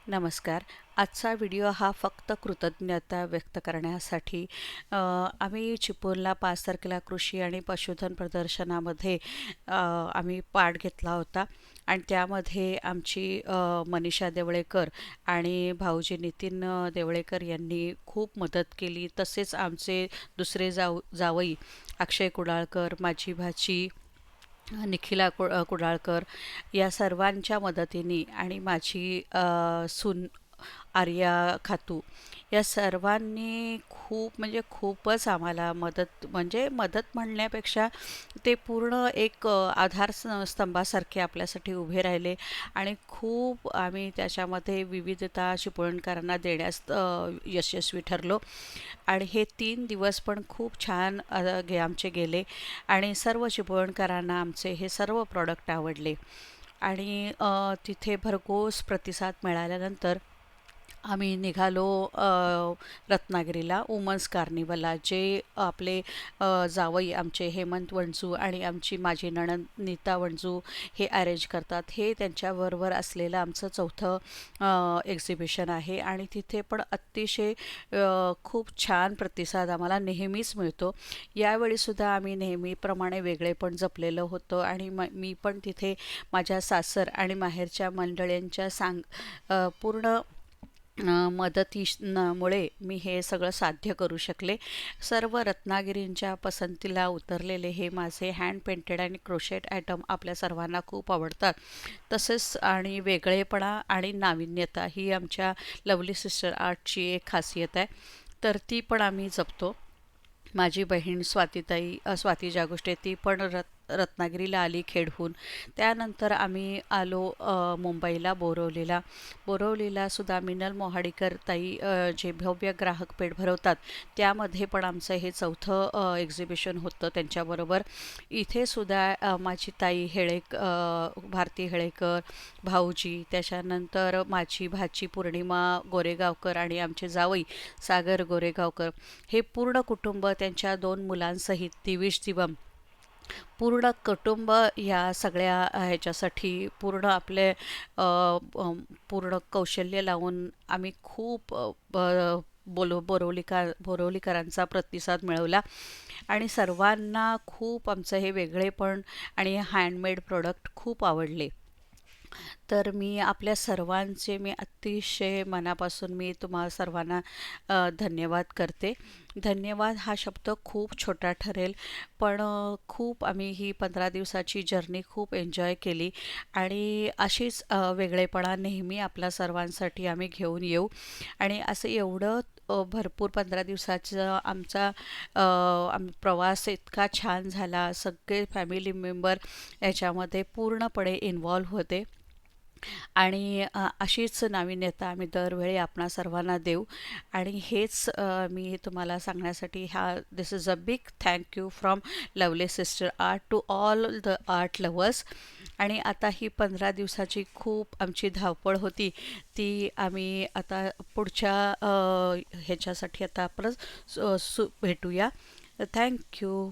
नमस्कार. आजचा व्हिडिओ हा फक्त कृतज्ञता व्यक्त करण्यासाठी आम्ही चिपळूणला 5 तारखेला कृषी आणि पशुधन प्रदर्शनामध्ये आम्ही पार्ट घेतला होता आणि त्यामध्ये आमची मनीषा देवळेकर आणि भाऊजी नितीन देवळेकर यांनी खूप मदत केली. तसेच आमचे दुसरे जावई अक्षय कुडाळकर, माझी भाची निखिला कुडाळकर या सर्वांच्या मदतीने आणि माझी सून आर्या खातू या सर्वांनी खूपच आम्हाला मदत म्हणण्यापेक्षा ते पूर्ण एक स्तंभासारखे आपल्यासाठी उभे राहिले आणि खूप आम्ही त्याच्यामध्ये विविधता चिपळूणकरांना देण्यास यशस्वी ठरलो. आणि हे 3 दिवस पण खूप छान आमचे गेले आणि सर्व चिपळूणकरांना आमचे हे सर्व प्रॉडक्ट आवडले आणि तिथे भरघोस प्रतिसाद मिळाल्यानंतर आम्ही निघालो रत्नागिरीला वुमन्स कार्निवलला, जे आपले जावई आमचे हेमंत वणजू आणि आमची माझी नणंद नीता वणजू हे अरेंज करतात. हे त्यांच्याबरोबर असलेलं आमचं चौथं एक्झिबिशन आहे आणि तिथे पण अतिशय खूप छान प्रतिसाद आम्हाला नेहमीच मिळतो. यावेळीसुद्धा आम्ही नेहमीप्रमाणे वेगळेपण जपलेलं होतं आणि मी पण तिथे माझ्या सासर आणि माहेरच्या मंडळींच्या पूर्ण मदतीमुळे मी हे सगळं साध्य करू शकले. सर्व रत्नागिरींच्या पसंतीला उतरलेले हे माझे हँड पेंटेड आणि क्रोशेट आयटम आपल्या सर्वांना खूप आवडतात. तसेच आणि वेगळेपणा आणि नाविन्यता ही आमच्या लवली सिस्टर आर्टची एक खासियत आहे, तर ती पण आम्ही जपतो. माझी बहीण स्वाती जागुष्टे ती पण रत्नागिरीला आली खेडहून. त्यानंतर आम्ही आलो मुंबईला बोरवलीला सुद्धा मिनल मोहाडीकर ताई जे भव्य ग्राहक पेठ भरवतात त्यामध्ये पण आमचं हे चौथं एक्झिबिशन होतं त्यांच्याबरोबर. इथे सुद्धा माझी ताई भारती हेळेकर, भाऊजी, त्याच्यानंतर माझी भाची पौर्णिमा गोरेगावकर आणि आमचे जावई सागर गोरेगावकर हे पूर्ण कुटुंब त्यांच्या 2 मुलांसहित दिविश दिवम पूर्ण कुटुंब या सगळ्या ह्याच्यासाठी पूर्ण आपले पूर्ण कौशल्य लावून आम्ही खूप बोरवलीकरांचा प्रतिसाद मिळवला आणि सर्वांना खूप आमचं हे वेगळेपण आणि हँडमेड प्रोडक्ट खूप आवडले. तर मी आपल्या सर्वांचे अतिशय मनापासून तुम्हा सर्वांना धन्यवाद करते. धन्यवाद हा शब्द खूप छोटा ठरेल, पण खूप आम्ही ही 15 दिवसाची जर्नी खूप एन्जॉय केली आणि अशीच वेगळेपणा नेहमी आपल्या सर्वांसाठी आम्ही घेऊन येऊ आणि असं एवढं भरपूर 15 दिवसाचा आमचा प्रवास इतका छान झाला. सगळे फॅमिली मेंबर याच्यामध्ये पूर्णपणे इन्वॉल्व्ह होते आणि अशीच नाविन्यता आम्ही दरवेळी आपणा सर्वांना देऊ आणि हेच मी तुम्हाला सांगण्यासाठी this is a big thank you from lovely sister art to all the art lovers. आणि आता ही 15 दिवसाची खूप आमची धावपळ होती, ती आम्ही आता पुढच्या ह्याच्यासाठी आता परत भेटूया. थँक्यू.